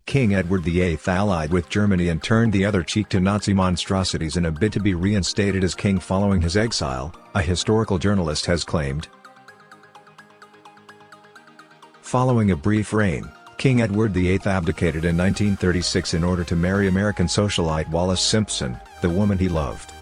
King Edward VIII allied with Germany and turned the other cheek to Nazi monstrosities in a bid to be reinstated as king following his exile, a historical journalist has claimed. Following a brief reign, King Edward VIII abdicated in 1936 in order to marry American socialite Wallis Simpson, the woman he loved.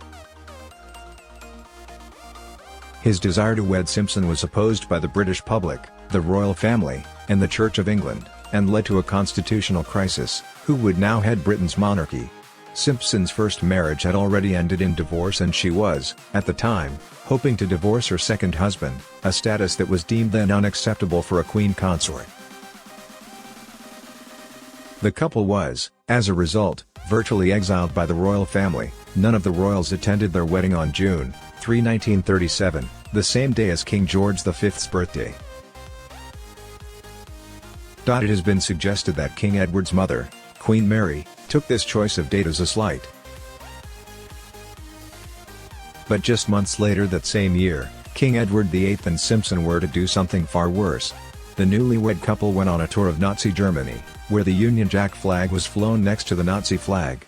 His desire to wed Simpson was opposed by the British public, the royal family, and the Church of England, and led to a constitutional crisis. Who would now head Britain's monarchy? Simpson's first marriage had already ended in divorce, and she was, at the time, hoping to divorce her second husband, a status that was deemed then unacceptable for a queen consort. The couple was, as a result, virtually exiled by the royal family. None of the royals attended their wedding on June 3, 1937, the same day as King George V's birthday. It has been suggested that King Edward's mother, Queen Mary, took this choice of date as a slight. But just months later that same year, King Edward VIII and Simpson were to do something far worse. The newlywed couple went on a tour of Nazi Germany, where the Union Jack flag was flown next to the Nazi flag.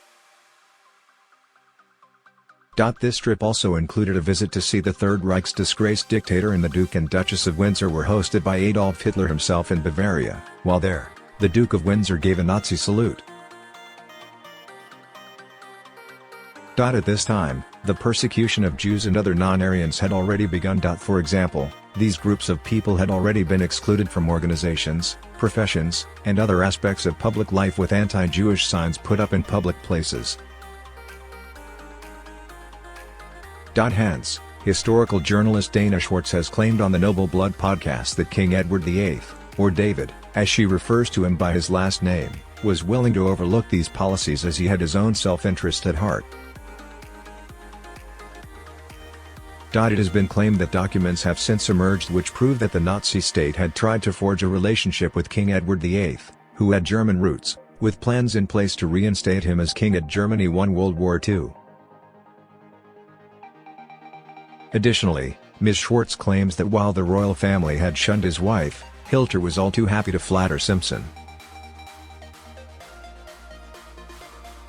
This trip also included a visit to see the Third Reich's disgraced dictator, and the Duke and Duchess of Windsor were hosted by Adolf Hitler himself in Bavaria. While there, the Duke of Windsor gave a Nazi salute. At this time, the persecution of Jews and other non-Aryans had already begun. For example, these groups of people had already been excluded from organizations, professions, and other aspects of public life with anti-Jewish signs put up in public places. Hence, historical journalist Dana Schwartz has claimed on the Noble Blood podcast that King Edward VIII, or David, as she refers to him by his last name, was willing to overlook these policies as he had his own self-interest at heart. It has been claimed that documents have since emerged which prove that the Nazi state had tried to forge a relationship with King Edward VIII, who had German roots, with plans in place to reinstate him as king had Germany won World War II. Additionally, Ms. Schwartz claims that while the royal family had shunned his wife, Hitler was all too happy to flatter Simpson.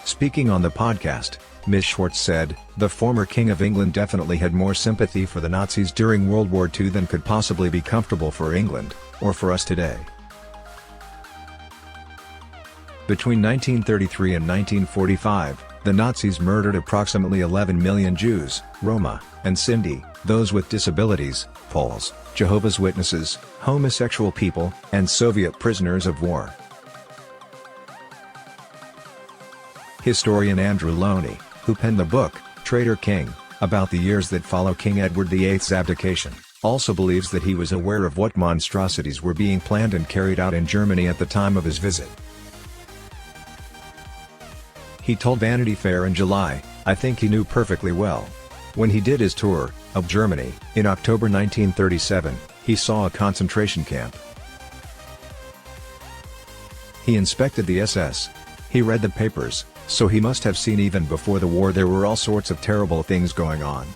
Speaking on the podcast, Ms. Schwartz said, "The former King of England definitely had more sympathy for the Nazis during World War II than could possibly be comfortable for England, or for us today." Between 1933 and 1945, the Nazis murdered approximately 11 million Jews, Roma, and Sinti, those with disabilities, Poles, Jehovah's Witnesses, homosexual people, and Soviet prisoners of war. Historian Andrew Loney, who penned the book, Traitor King, about the years that follow King Edward VIII's abdication, also believes that he was aware of what monstrosities were being planned and carried out in Germany at the time of his visit. He told Vanity Fair in July, "I think he knew perfectly well. When he did his tour of Germany in October 1937, he saw a concentration camp. He inspected the SS. He read the papers, so he must have seen even before the war there were all sorts of terrible things going on.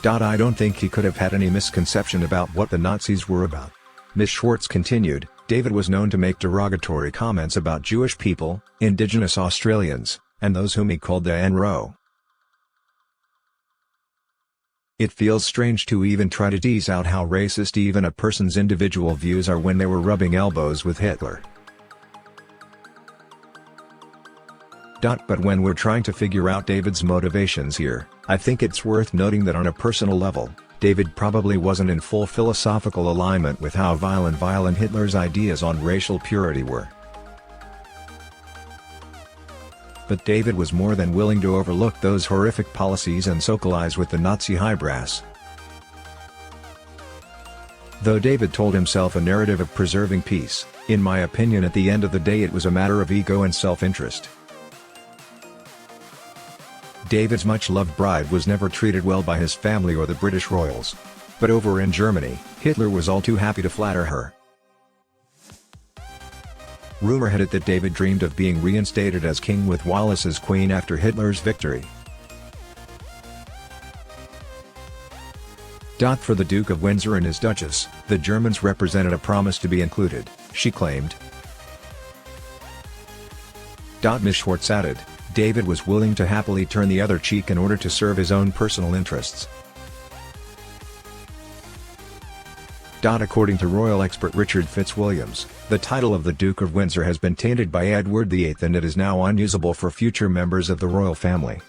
I don't think he could have had any misconception about what the Nazis were about." Ms. Schwartz continued, "David was known to make derogatory comments about Jewish people, indigenous Australians, and those whom he called the NRO. It feels strange to even try to tease out how racist even a person's individual views are when they were rubbing elbows with Hitler. But when we're trying to figure out David's motivations here, I think it's worth noting that on a personal level, David probably wasn't in full philosophical alignment with how violent Hitler's ideas on racial purity were. But David was more than willing to overlook those horrific policies and socialize with the Nazi high brass. Though David told himself a narrative of preserving peace, in my opinion at the end of the day it was a matter of ego and self-interest. David's much-loved bride was never treated well by his family or the British royals. But over in Germany, Hitler was all too happy to flatter her. Rumor had it that David dreamed of being reinstated as king with Wallis as queen after Hitler's victory. For the Duke of Windsor and his Duchess, the Germans represented a promise to be included, she claimed. Ms. Schwartz added, David was willing to happily turn the other cheek in order to serve his own personal interests. According to royal expert Richard Fitzwilliams, the title of the Duke of Windsor has been tainted by Edward VIII and it is now unusable for future members of the royal family.